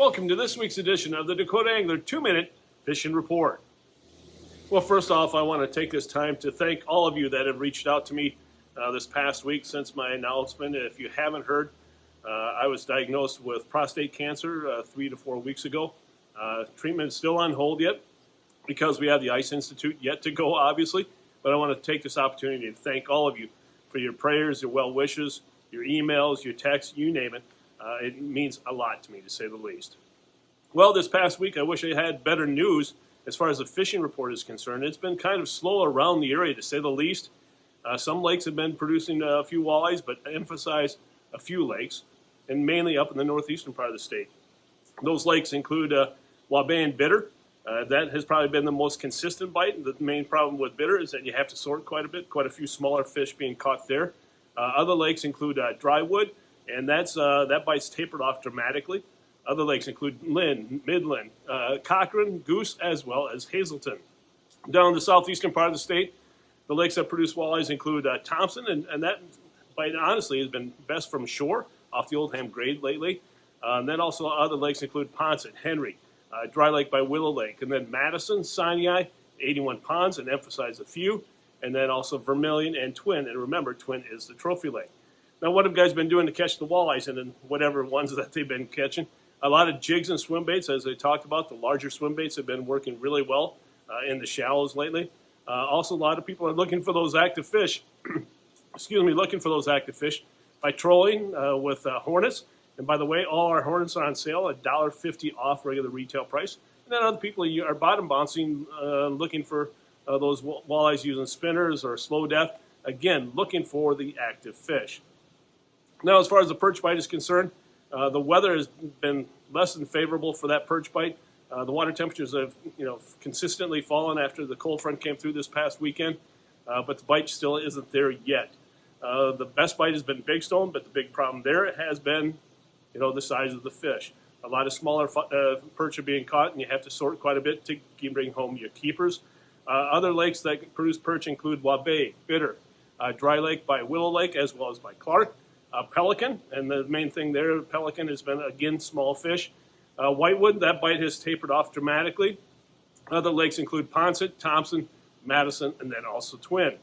Welcome to this week's edition of the Dakota Angler 2-Minute Fishing Report. Well, first off, I want to take this time to thank all of you that have reached out to me this past week since my announcement. If you haven't heard, I was diagnosed with prostate cancer 3 to 4 weeks ago. Treatment is still on hold yet because we have the Ice Institute yet to go, obviously. But I want to take this opportunity to thank all of you for your prayers, your well wishes, your emails, your texts, you name it. It means a lot to me, to say the least. Well, this past week, I wish I had better news as far as the fishing report is concerned. It's been kind of slow around the area, to say the least. Some lakes have been producing a few walleyes, but I emphasize a few lakes, and mainly up in the northeastern part of the state. Those lakes include Walleye and Bitter. That has probably been the most consistent bite. The main problem with Bitter is that you have to sort quite a bit, quite a few smaller fish being caught there. Other lakes include Drywood, and that bite's tapered off dramatically. Other lakes include Lynn, Midland, Cochrane, Goose, as well as Hazelton. Down in the southeastern part of the state, the lakes that produce walleyes include Thompson, and that bite honestly has been best from shore off the Oldham Grade lately. And then also other lakes include Ponset, Henry, Dry Lake by Willow Lake, and then Madison, Sinai, 81 Ponds, and emphasize a few, and then also Vermilion and Twin. And remember, Twin is the trophy lake. Now, what have guys been doing to catch the walleyes and whatever ones that they've been catching? A lot of jigs and swim baits, as they talked about. The larger swim baits have been working really well in the shallows lately. Also, a lot of people are looking for those active fish. Looking for those active fish by trolling with Hornets. And by the way, all our Hornets are on sale, $1.50 off regular retail price. And then other people are bottom bouncing, looking for those walleyes using spinners or slow depth. Again, looking for the active fish. Now, as far as the perch bite is concerned, the weather has been less than favorable for that perch bite. The water temperatures have, consistently fallen after the cold front came through this past weekend, but the bite still isn't there yet. The best bite has been big stone, but the big problem there has been, the size of the fish. A lot of smaller perch are being caught, and you have to sort quite a bit to bring home your keepers. Other lakes that produce perch include Walleye, Bitter, Dry Lake by Willow Lake, as well as by Clark. Pelican, and the main thing there, Pelican has been, again, small fish. Whitewood, that bite has tapered off dramatically. Other lakes include Ponset, Thompson, Madison, and then also Twin.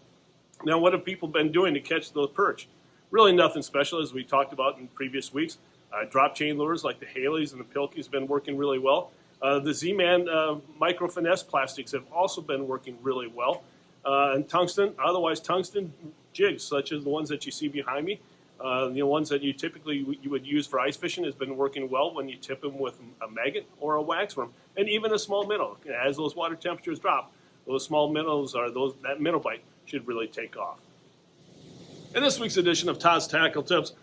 Now, what have people been doing to catch those perch? Really nothing special, as we talked about in previous weeks. Drop chain lures like the Haleys and the Pilkies have been working really well. The Z-Man micro finesse plastics have also been working really well. And tungsten jigs, such as the ones that you see behind me, the ones that you would use for ice fishing, has been working well when you tip them with a maggot or a waxworm, and even a small minnow. As those water temperatures drop, those small minnows that minnow bite should really take off. In this week's edition of Todd's Tackle Tips,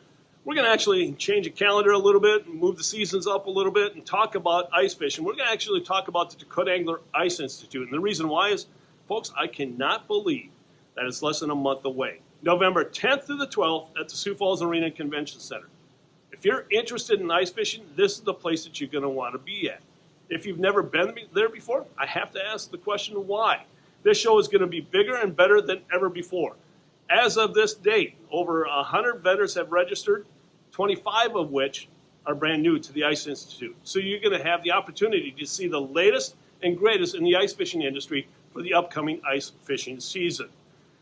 we're going to actually change the calendar a little bit, move the seasons up a little bit, and talk about ice fishing. We're going to actually talk about the Dakota Angler Ice Institute, and the reason why is, folks, I cannot believe that it's less than a month away. November 10th through the 12th at the Sioux Falls Arena Convention Center. If you're interested in ice fishing, this is the place that you're going to want to be at. If you've never been there before, I have to ask the question, why? This show is going to be bigger and better than ever before. As of this date, over 100 vendors have registered, 25 of which are brand new to the Ice Institute. So you're going to have the opportunity to see the latest and greatest in the ice fishing industry for the upcoming ice fishing season.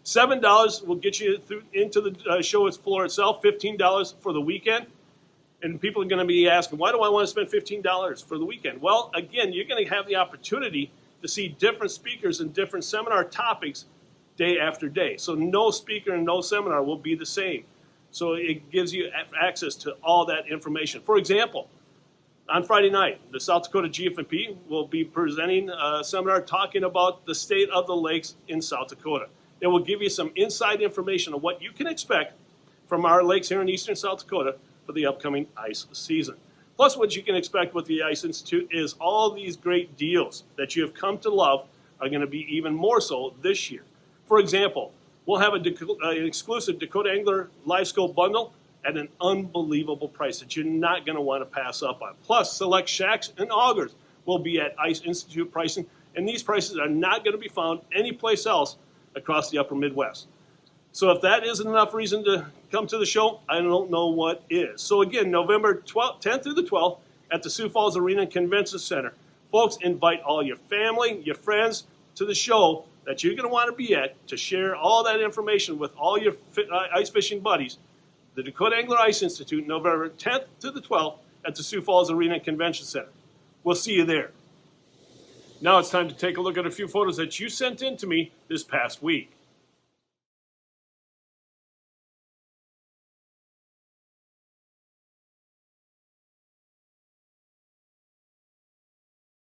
$7 will get you into the show floor itself, $15 for the weekend. And people are going to be asking, why do I want to spend $15 for the weekend? Well, again, you're going to have the opportunity to see different speakers and different seminar topics day after day. So no speaker and no seminar will be the same. So it gives you access to all that information. For example, on Friday night, the South Dakota GFMP will be presenting a seminar talking about the state of the lakes in South Dakota. It will give you some inside information on what you can expect from our lakes here in eastern South Dakota for the upcoming ice season. Plus, what you can expect with the Ice Institute is all these great deals that you have come to love are going to be even more so this year. For example, we'll have an exclusive Dakota Angler Live Scope bundle at an unbelievable price that you're not going to want to pass up on. Plus, select shacks and augers will be at Ice Institute pricing, and these prices are not going to be found anyplace else across the upper Midwest. So if that isn't enough reason to come to the show, I don't know what is. So again, November 10th through the 12th at the Sioux Falls Arena and Convention Center. Folks, invite all your family, your friends to the show that you're going to want to be at to share all that information with all your ice fishing buddies. The Dakota Angler Ice Institute, November 10th to the 12th at the Sioux Falls Arena and Convention Center. We'll see you there. Now it's time to take a look at a few photos that you sent in to me this past week.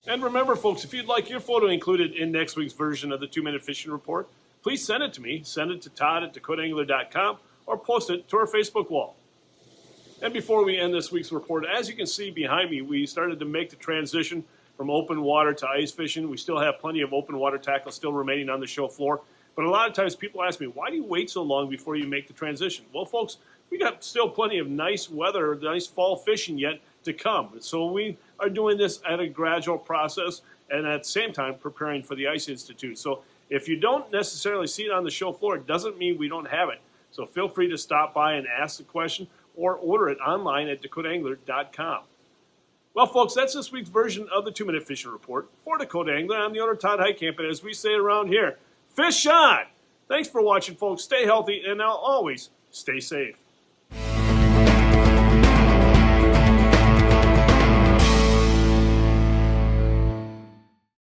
And remember, folks, if you'd like your photo included in next week's version of the 2-Minute Fishing Report, please send it to me. Send it to Todd at dakotaangler.com or post it to our Facebook wall. And before we end this week's report, as you can see behind me, we started to make the transition from open water to ice fishing. We still have plenty of open water tackle still remaining on the show floor. But a lot of times people ask me, why do you wait so long before you make the transition? Well, folks, we got still plenty of nice weather, nice fall fishing yet to come. So we are doing this at a gradual process and at the same time preparing for the Ice Institute. So if you don't necessarily see it on the show floor, it doesn't mean we don't have it. So feel free to stop by and ask the question or order it online at dakotaangler.com. Well, folks, that's this week's version of the 2-Minute Fishing Report. For Dakota Angler, I'm the owner, Todd Heitkamp, and as we say around here, fish on! Thanks for watching, folks. Stay healthy, and now always stay safe.